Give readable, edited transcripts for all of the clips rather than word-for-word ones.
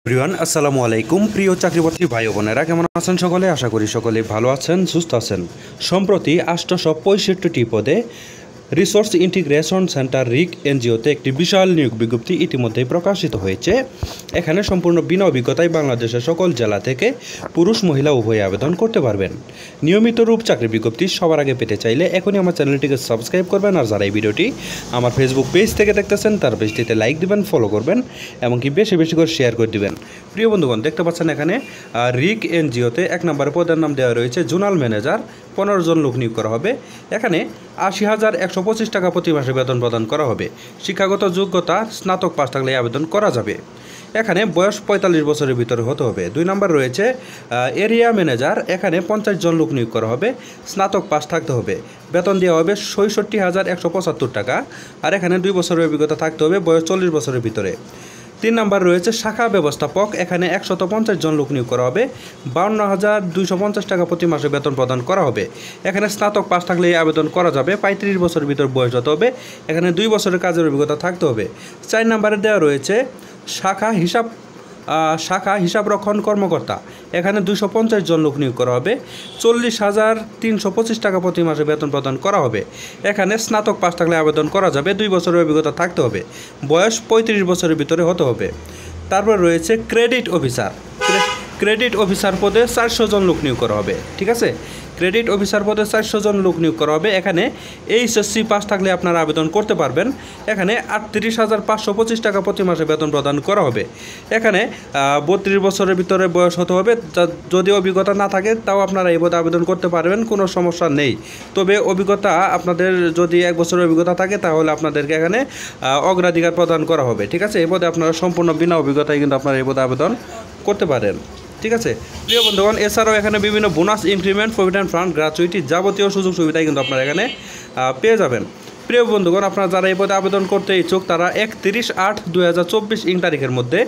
Everyone আসসালামু আলাইকুম। প্রিয় চাকরিপ্রার্থী ভাই বোনেরা, কেমন আছেন সকলে? আশা করি সকলে ভালো আছেন, সুস্থ আছেন। সম্প্রতি 865টি পদে রিসোর্স ইন্টিগ্রেশন সেন্টার রিক এনজিওতে একটি বিশাল নিয়োগ বিজ্ঞপ্তি ইতিমধ্যেই প্রকাশিত হয়েছে। এখানে সম্পূর্ণ বিনা অভিজ্ঞতায় বাংলাদেশের সকল জেলা থেকে পুরুষ মহিলা উভয়ে আবেদন করতে পারবেন। নিয়মিত রূপ চাকরি বিজ্ঞপ্তি সবার আগে পেতে চাইলে এখনই আমার চ্যানেলটিকে সাবস্ক্রাইব করবেন, আর যারা এই ভিডিওটি আমার ফেসবুক পেজ থেকে দেখতেছেন তার পেজটিতে লাইক দিবেন, ফলো করবেন, এমনকি বেশি বেশি করে শেয়ার করে দিবেন। প্রিয় বন্ধুগণ, দেখতে পাচ্ছেন এখানে রিক এনজিওতে 1 নম্বরে পদের নাম দেওয়া রয়েছে জোনাল ম্যানেজার। 15 জন লোক নিয়োগ করা হবে। এখানে 80,125 টাকা প্রতি মাসে বেতন প্রদান করা হবে। শিক্ষাগত যোগ্যতা স্নাতক পাস থাকলে আবেদন করা যাবে। এখানে বয়স 45 বছরের ভিতরে হতে হবে। 2 নম্বর রয়েছে এরিয়া ম্যানেজার। এখানে 50 জন লোক নিয়োগ করা হবে। স্নাতক পাস থাকতে হবে। বেতন দেওয়া হবে 66,175 টাকা। আর এখানে 2 বছরের অভিজ্ঞতা থাকতে হবে, বয়স 40 বছরের ভিতরে। 3 নম্বর রয়েছে শাখা ব্যবস্থাপক। এখানে 150 জন লোক নিয়োগ করা হবে। 52,250 টাকা প্রতি মাসে বেতন প্রদান করা হবে। এখানে স্নাতক পাস থাকলে আবেদন করা যাবে। 35 বছরের ভিতর বয়স হতে হবে। এখানে 2 বছরের কাজের অভিজ্ঞতা থাকতে হবে। 4 নম্বরে দেওয়া রয়েছে শাখা হিসাবরক্ষণ কর্মকর্তা। এখানে 250 জন লোক নিয়োগ করা হবে। 40,325 টাকা প্রতি মাসে বেতন প্রদান করা হবে। এখানে স্নাতক পাস থাকলে আবেদন করা যাবে। 2 বছরের অভিজ্ঞতা থাকতে হবে। বয়স 35 বছরের ভিতরে হতে হবে। তারপর রয়েছে ক্রেডিট অফিসার। ক্রেডিট অফিসার পদে 400 জন লোক নিয়োগ করা হবে। ঠিক আছে, ক্রেডিট অফিসার পদে 400 জন লোক নিয়োগ করা হবে। এখানে এইচএসসি পাস থাকলে আপনারা আবেদন করতে পারবেন। এখানে 38,525 টাকা প্রতি মাসে বেতন প্রদান করা হবে। এখানে 32 বছরের ভিতরে বয়স হতে হবে। যদি অভিজ্ঞতা না থাকে তাও আপনারা এই পদে আবেদন করতে পারবেন, কোনো সমস্যা নেই। তবে অভিজ্ঞতা আপনাদের যদি 1 বছরের অভিজ্ঞতা থাকে তাহলে আপনাদেরকে এখানে অগ্রাধিকার প্রদান করা হবে। ঠিক আছে, এই পদে আপনারা সম্পূর্ণ বিনা অভিজ্ঞতায় কিন্তু আপনারা এই পদে আবেদন করতে পারেন। ঠিক আছে প্রিয় বন্ধুগণ, এছাড়াও এখানে বিভিন্ন bonus, increment, provident fund, gratuity, যাবতীয় সুযোগ সুবিধাই কিন্তু আপনারা এখানে পেয়ে যাবেন। প্রিয় বন্ধুগণ, আপনারা যারা এই পদে আবেদন করতে ইচ্ছুক তারা 31/8/2024 তারিখের মধ্যে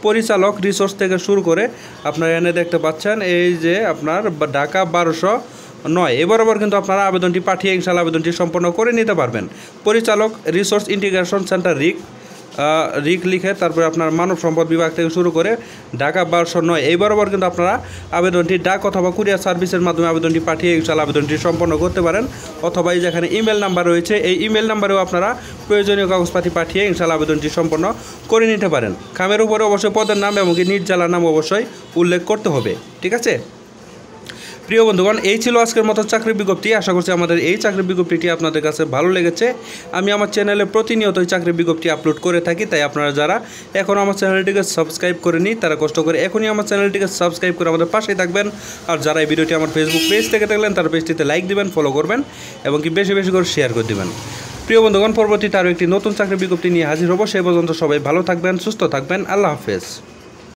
পরিচালক রিসোর্স থেকে শুরু করে আপনারা এখানে দেখতে পাচ্ছেন এই যে আপনার ঢাকা 1209 এ বরাবর কিন্তু আপনারা আবেদনটি পাঠিয়ে ইনশাআল্লাহ আবেদনটি সম্পন্ন করে নিতে পারবেন। পরিচালক রিসোর্স ইন্টিগ্রেশন সেন্টার রিক লিখে তারপরে আপনার মানব সম্পদ বিভাগ থেকে শুরু করে ঢাকা 1209 এই বরাবর কিন্তু আপনারা আবেদনটি ডাক অথবা কুরিয়ার সার্ভিসের মাধ্যমে আবেদনটি পাঠিয়ে ইনশাআল্লাহ আবেদনটি সম্পন্ন করতে পারেন। অথবা এই যেখানে ইমেল নাম্বার রয়েছে এই ইমেল নাম্বারেও আপনারা প্রয়োজনীয় কাগজপাতি পাঠিয়ে ইনশাআল্লাহ আবেদনটি সম্পন্ন করে নিতে পারেন। খামের উপরে অবশ্যই পদের নাম এমনকি নিজ জেলার নাম অবশ্যই উল্লেখ করতে হবে। ঠিক আছে প্রিয় বন্ধুগণ, এই ছিল আজকের মতো চাকরি বিজ্ঞপ্তি। আশা করছি আমাদের এই চাকরি বিজ্ঞপ্তিটি আপনাদের কাছে ভালো লেগেছে। আমি আমার চ্যানেলে প্রতিনিয়তই চাকরি বিজ্ঞপ্তি আপলোড করে থাকি, তাই আপনারা যারা এখনও আমার চ্যানেলটিকে সাবস্ক্রাইব করেনি তারা কষ্ট করে এখনই আমার চ্যানেলটিকে সাবস্ক্রাইব করে আমাদের পাশেই থাকবেন। আর যারা এই ভিডিওটি আমার ফেসবুক পেজ থেকে দেখলেন তার পেজটিতে লাইক দিবেন, ফলো করবেন, এবং কি বেশি বেশি করে শেয়ার করে দেবেন। প্রিয় বন্ধুগণ, পরবর্তীতে আরও একটি নতুন চাকরি বিজ্ঞপ্তি নিয়ে হাজির হব। সেই পর্যন্ত সবাই ভালো থাকবেন, সুস্থ থাকবেন। আল্লাহ হাফেজ।